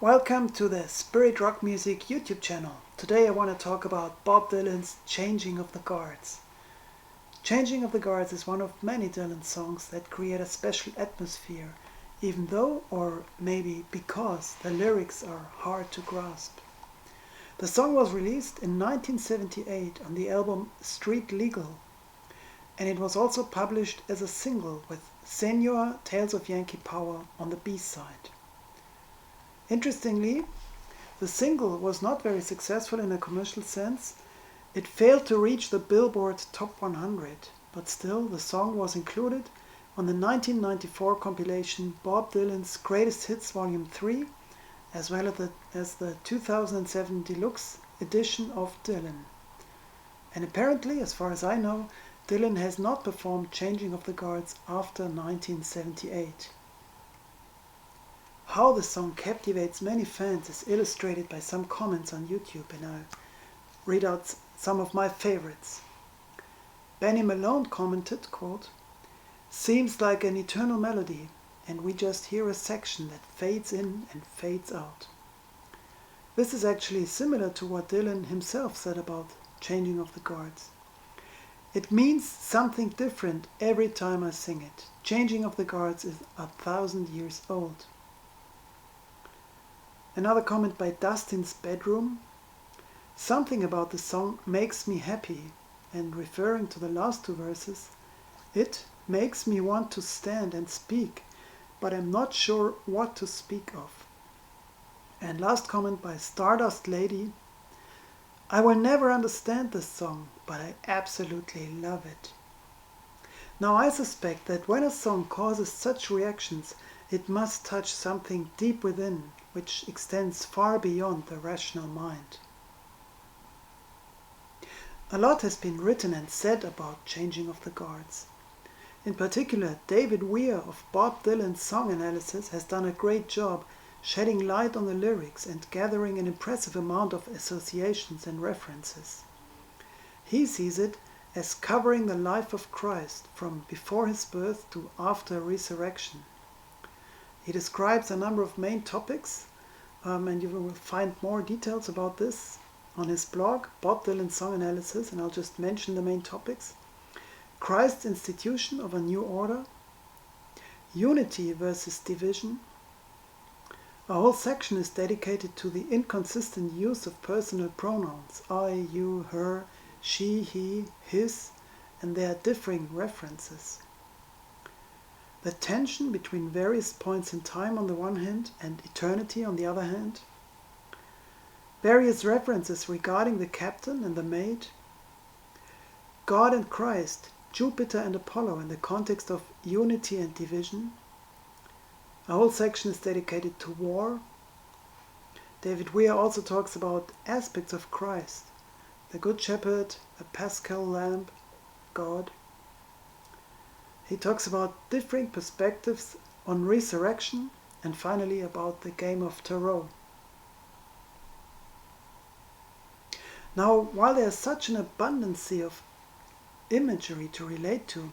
Welcome to the Spirit Rock Music YouTube channel. Today I want to talk about Bob Dylan's Changing of the Guards. Changing of the Guards is one of many Dylan songs that create a special atmosphere, even though, or maybe because, the lyrics are hard to grasp. The song was released in 1978 on the album Street Legal, and it was also published as a single with Senor Tales of Yankee Power on the B-side. Interestingly, the single was not very successful in a commercial sense. It failed to reach the Billboard Top 100, but still the song was included on the 1994 compilation Bob Dylan's Greatest Hits Volume 3, as well as the 2007 deluxe edition of Dylan. And apparently, as far as I know, Dylan has not performed Changing of the Guards after 1978. How the song captivates many fans is illustrated by some comments on YouTube, and I'll read out some of my favorites. Benny Malone commented, quote, "Seems like an eternal melody, and we just hear a section that fades in and fades out." This is actually similar to what Dylan himself said about Changing of the Guards. "It means something different every time I sing it. Changing of the Guards is 1,000 years old." Another comment by Dustin's Bedroom. "Something about the song makes me happy," and referring to the last two verses, "It makes me want to stand and speak, but I'm not sure what to speak of." And last comment by Stardust Lady. "I will never understand this song, but I absolutely love it." Now I suspect that when a song causes such reactions, it must touch something deep within, which extends far beyond the rational mind. A lot has been written and said about Changing of the Guards. In particular, David Weir of Bob Dylan's Song Analysis has done a great job shedding light on the lyrics and gathering an impressive amount of associations and references. He sees it as covering the life of Christ from before his birth to after resurrection. He describes a number of main topics, and you will find more details about this on his blog, Bob Dylan Song Analysis, and I'll just mention the main topics. Christ's institution of a new order, unity versus division. A whole section is dedicated to the inconsistent use of personal pronouns, I, you, her, she, he, his, and their differing references. The tension between various points in time on the one hand and eternity on the other hand. Various references regarding the captain and the maid. God and Christ, Jupiter and Apollo in the context of unity and division. A whole section is dedicated to war. David Weir also talks about aspects of Christ, the Good Shepherd, the Paschal Lamb, God. He talks about differing perspectives on resurrection, and finally about the game of tarot. Now, while there is such an abundance of imagery to relate to,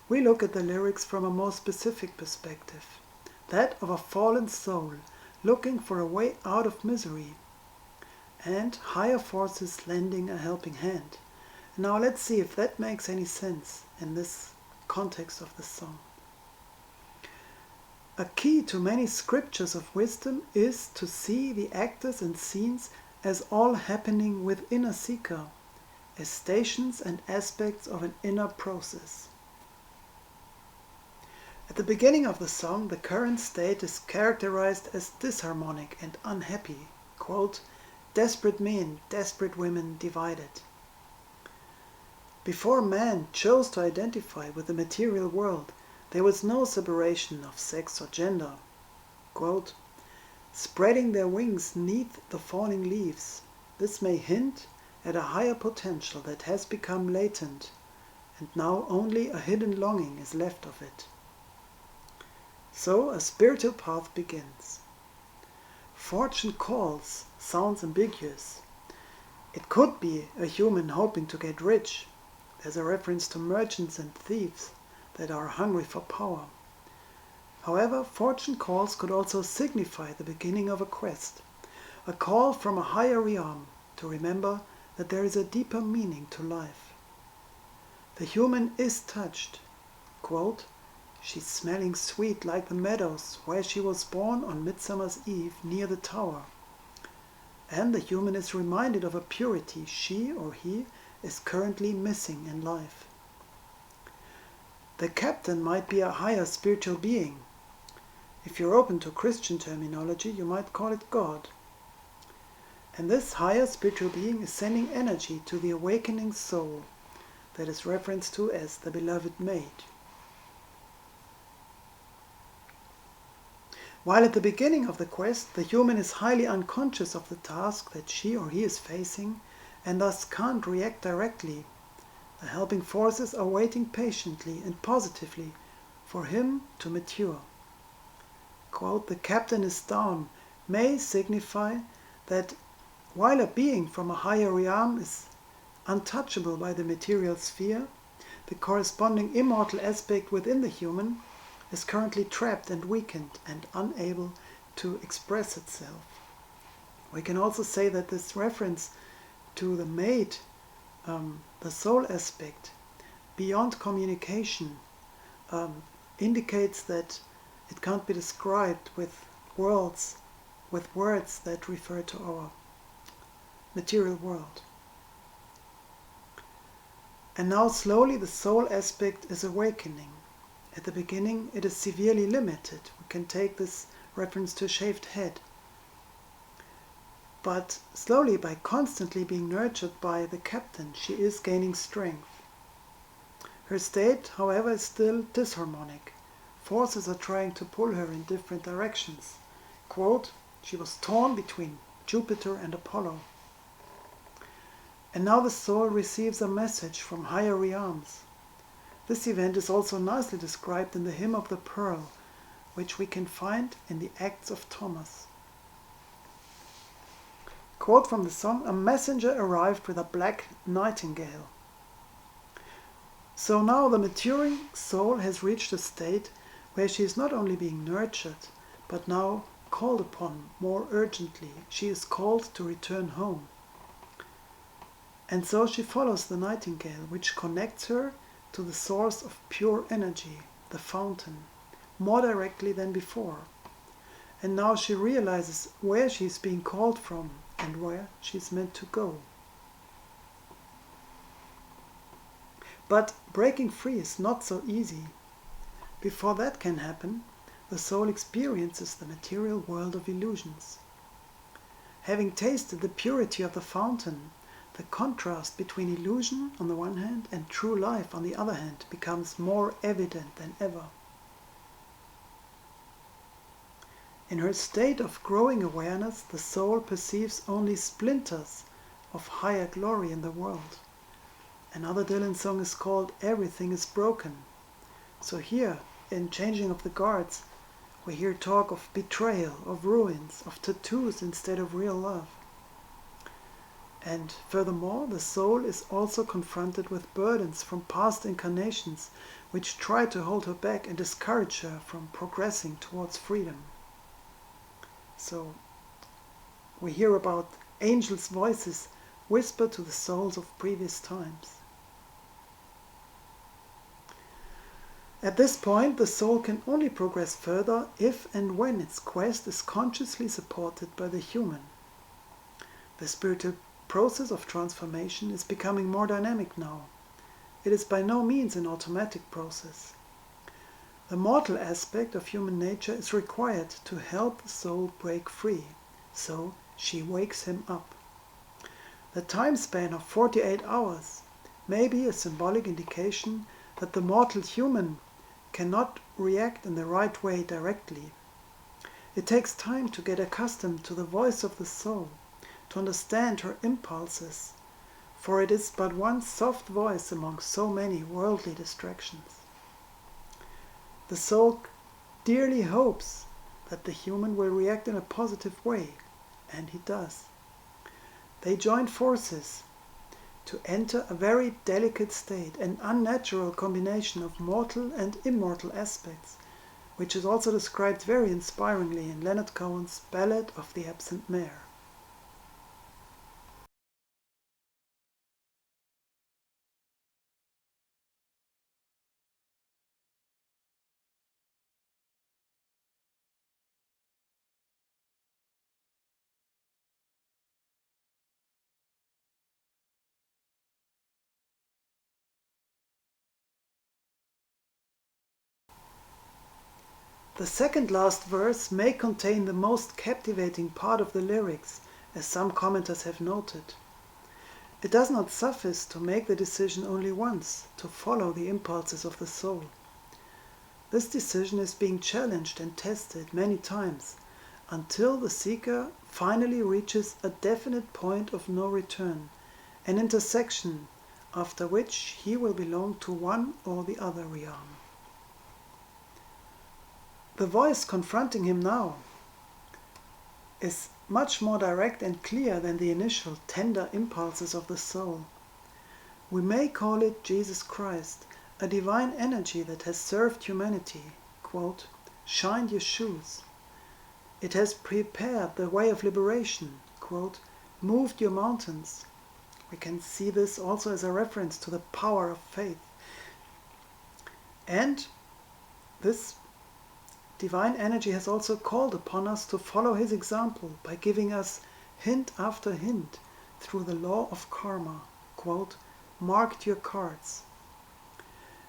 we look at the lyrics from a more specific perspective, that of a fallen soul looking for a way out of misery, and higher forces lending a helping hand. Now let's see if that makes any sense in this context of the song. A key to many scriptures of wisdom is to see the actors and scenes as all happening within a seeker, as stations and aspects of an inner process. At the beginning of the song, the current state is characterized as disharmonic and unhappy, quote, "desperate men, desperate women divided." Before man chose to identify with the material world, there was no separation of sex or gender. Quote, "spreading their wings 'neath the falling leaves. This may hint at a higher potential that has become latent, and now only a hidden longing is left of it." So a spiritual path begins. "Fortune calls" sounds ambiguous. It could be a human hoping to get rich. There's a reference to merchants and thieves that are hungry for power. However, fortune calls could also signify the beginning of a quest, a call from a higher realm to remember that there is a deeper meaning to life. The human is touched. Quote, "She's smelling sweet like the meadows where she was born on Midsummer's Eve near the tower." And the human is reminded of a purity she or he is currently missing in life. The captain might be a higher spiritual being. If you're open to Christian terminology, you might call it God. And this higher spiritual being is sending energy to the awakening soul that is referenced to as the beloved maid. While at the beginning of the quest, the human is highly unconscious of the task that she or he is facing and thus can't react directly, the helping forces are waiting patiently and positively for him to mature. Quote, "The captain is down" may signify that while a being from a higher realm is untouchable by the material sphere, the corresponding immortal aspect within the human is currently trapped and weakened and unable to express itself. We can also say that this reference to the maid, the soul aspect, beyond communication, indicates that it can't be described with words that refer to our material world. And now slowly the soul aspect is awakening. At the beginning it is severely limited. We can take this reference to a shaved head. But slowly, by constantly being nurtured by the captain, she is gaining strength. Her state, however, is still disharmonic. Forces are trying to pull her in different directions. Quote, "She was torn between Jupiter and Apollo." And now the soul receives a message from higher realms. This event is also nicely described in the Hymn of the Pearl, which we can find in the Acts of Thomas. Quote from the song, "A messenger arrived with a black nightingale." So now the maturing soul has reached a state where she is not only being nurtured, but now called upon more urgently. She is called to return home. And so she follows the nightingale, which connects her to the source of pure energy, the fountain, more directly than before. And now she realizes where she is being called from and where she is meant to go. But breaking free is not so easy. Before that can happen, the soul experiences the material world of illusions. Having tasted the purity of the fountain, the contrast between illusion on the one hand and true life on the other hand becomes more evident than ever. In her state of growing awareness, the soul perceives only splinters of higher glory in the world. Another Dylan song is called "Everything is Broken." So here, in Changing of the Guards, we hear talk of betrayal, of ruins, of tattoos instead of real love. And furthermore, the soul is also confronted with burdens from past incarnations which try to hold her back and discourage her from progressing towards freedom. So we hear about angels' voices whisper to the souls of previous times. At this point, the soul can only progress further if and when its quest is consciously supported by the human. The spiritual process of transformation is becoming more dynamic now. It is by no means an automatic process. The mortal aspect of human nature is required to help the soul break free, so she wakes him up. The time span of 48 hours may be a symbolic indication that the mortal human cannot react in the right way directly. It takes time to get accustomed to the voice of the soul, to understand her impulses, for it is but one soft voice among so many worldly distractions. The soul dearly hopes that the human will react in a positive way, and he does. They join forces to enter a very delicate state, an unnatural combination of mortal and immortal aspects, which is also described very inspiringly in Leonard Cohen's Ballad of the Absent Mare. The second last verse may contain the most captivating part of the lyrics, as some commenters have noted. It does not suffice to make the decision only once, to follow the impulses of the soul. This decision is being challenged and tested many times, until the seeker finally reaches a definite point of no return, an intersection, after which he will belong to one or the other realm. The voice confronting him now is much more direct and clear than the initial tender impulses of the soul. We may call it Jesus Christ, a divine energy that has served humanity, quote, shined your shoes. It has prepared the way of liberation, quote, moved your mountains. We can see this also as a reference to the power of faith. And this divine energy has also called upon us to follow his example by giving us hint after hint through the law of karma, quote, marked your cards.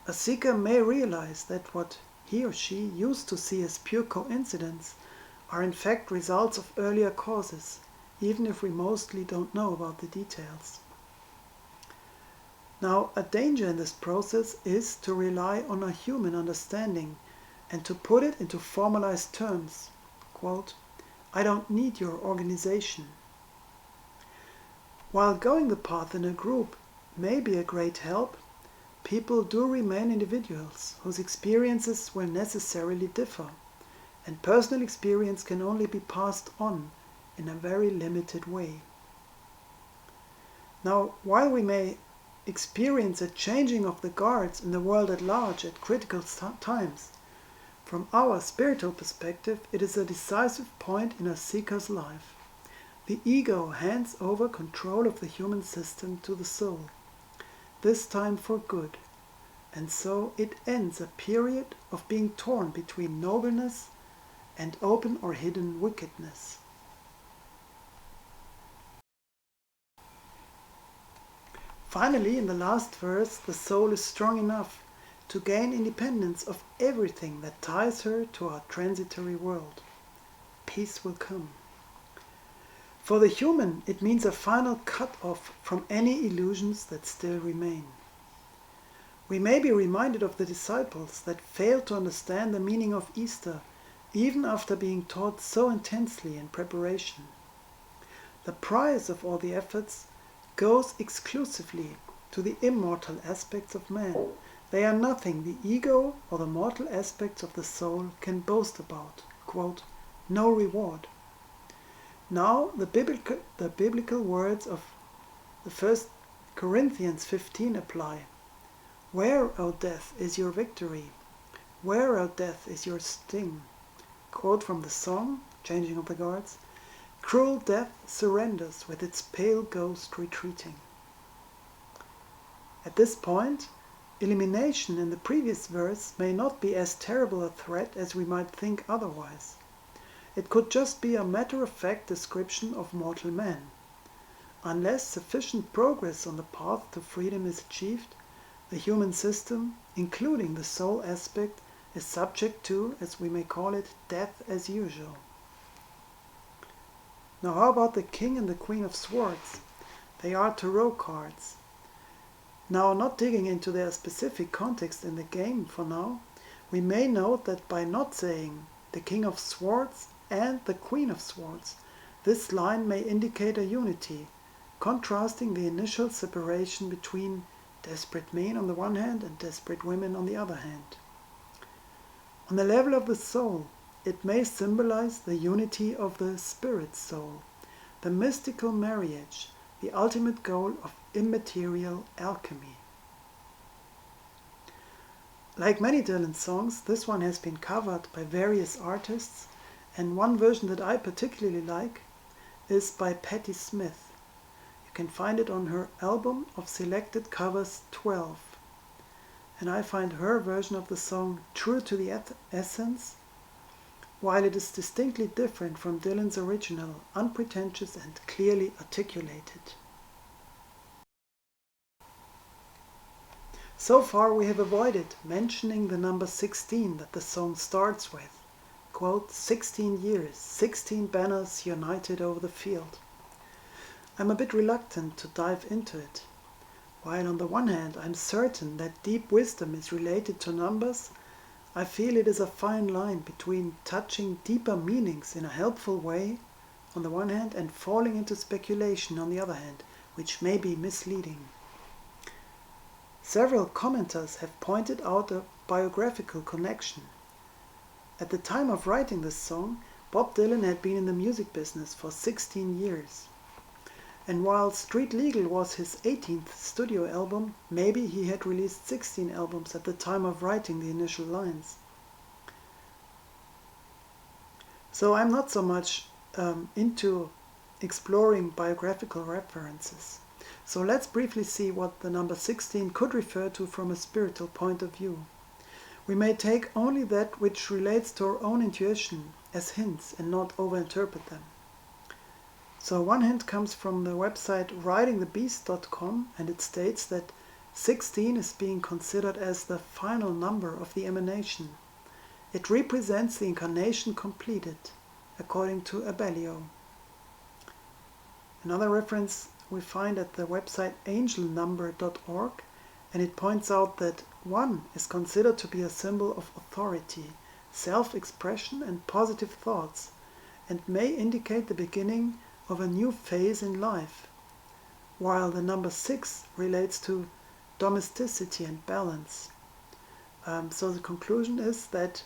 A seeker may realize that what he or she used to see as pure coincidence are in fact results of earlier causes, even if we mostly don't know about the details. Now, a danger in this process is to rely on a human understanding and to put it into formalized terms. Quote, I don't need your organization. While going the path in a group may be a great help, people do remain individuals whose experiences will necessarily differ, and personal experience can only be passed on in a very limited way. Now, while we may experience a changing of the guards in the world at large at critical times, from our spiritual perspective, it is a decisive point in a seeker's life. The ego hands over control of the human system to the soul, this time for good, and so it ends a period of being torn between nobleness and open or hidden wickedness. Finally, in the last verse, the soul is strong enough to gain independence of everything that ties her to our transitory world. Peace will come. For the human, it means a final cut-off from any illusions that still remain. We may be reminded of the disciples that failed to understand the meaning of Easter, even after being taught so intensely in preparation. The prize of all the efforts goes exclusively to the immortal aspects of man. They are nothing the ego or the mortal aspects of the soul can boast about. Quote, no reward. Now the biblical words of the 1 Corinthians 15 apply. Where, O death, is your victory? Where, O death, is your sting? Quote from the song, Changing of the Guards, cruel death surrenders with its pale ghost retreating. At this point, elimination in the previous verse may not be as terrible a threat as we might think otherwise. It could just be a matter-of-fact description of mortal man. Unless sufficient progress on the path to freedom is achieved, the human system, including the soul aspect, is subject to, as we may call it, death as usual. Now how about the King and the Queen of Swords? They are tarot cards. Now, not digging into their specific context in the game for now, we may note that by not saying the King of Swords and the Queen of Swords, this line may indicate a unity, contrasting the initial separation between desperate men on the one hand and desperate women on the other hand. On the level of the soul, it may symbolize the unity of the spirit soul, the mystical marriage, the ultimate goal of immaterial alchemy. Like many Dylan songs, this one has been covered by various artists, and one version that I particularly like is by Patti Smith. You can find it on her album of selected covers 12. And I find her version of the song true to the essence, while it is distinctly different from Dylan's original, unpretentious and clearly articulated. So far we have avoided mentioning the number 16 that the song starts with. Quote, 16 years, 16 banners united over the field. I'm a bit reluctant to dive into it. While on the one hand I'm certain that deep wisdom is related to numbers, I feel it is a fine line between touching deeper meanings in a helpful way on the one hand and falling into speculation on the other hand, which may be misleading. Several commenters have pointed out a biographical connection. At the time of writing this song, Bob Dylan had been in the music business for 16 years. And while Street Legal was his 18th studio album, maybe he had released 16 albums at the time of writing the initial lines. So I'm not so much into exploring biographical references. So let's briefly see what the number 16 could refer to from a spiritual point of view. We may take only that which relates to our own intuition as hints and not overinterpret them. So one hint comes from the website ridingthebeast.com, and it states that 16 is being considered as the final number of the emanation. It represents the incarnation completed, according to Abellio. Another reference we find at the website angelnumber.org, and it points out that 1 is considered to be a symbol of authority, self-expression and positive thoughts, and may indicate the beginning of a new phase in life, while the number 6 relates to domesticity and balance. So the conclusion is that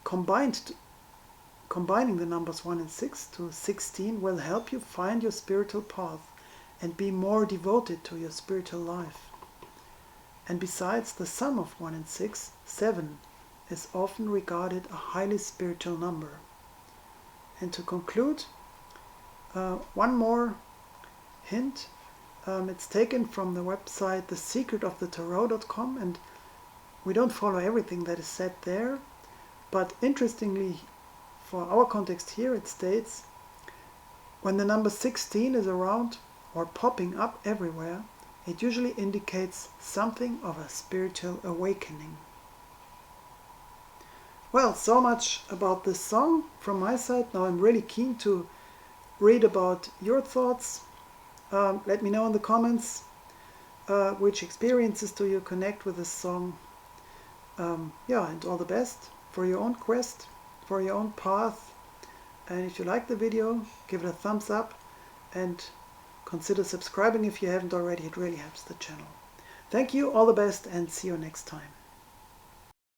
combining the numbers 1 and 6 to 16 will help you find your spiritual path and be more devoted to your spiritual life. And besides the sum of 1 and 6, 7 is often regarded a highly spiritual number. And to conclude, one more hint. It's taken from the website thesecretofthetarot.com, and we don't follow everything that is said there, but interestingly, for our context here, it states, when the number 16 is around or popping up everywhere, it usually indicates something of a spiritual awakening. Well, so much about this song from my side. Now I'm really keen to read about your thoughts. Let me know in the comments which experiences do you connect with this song. And all the best for your own quest, for your own path. And if you like the video, give it a thumbs up and consider subscribing if you haven't already. It really helps the channel. Thank you, all the best, and see you next time.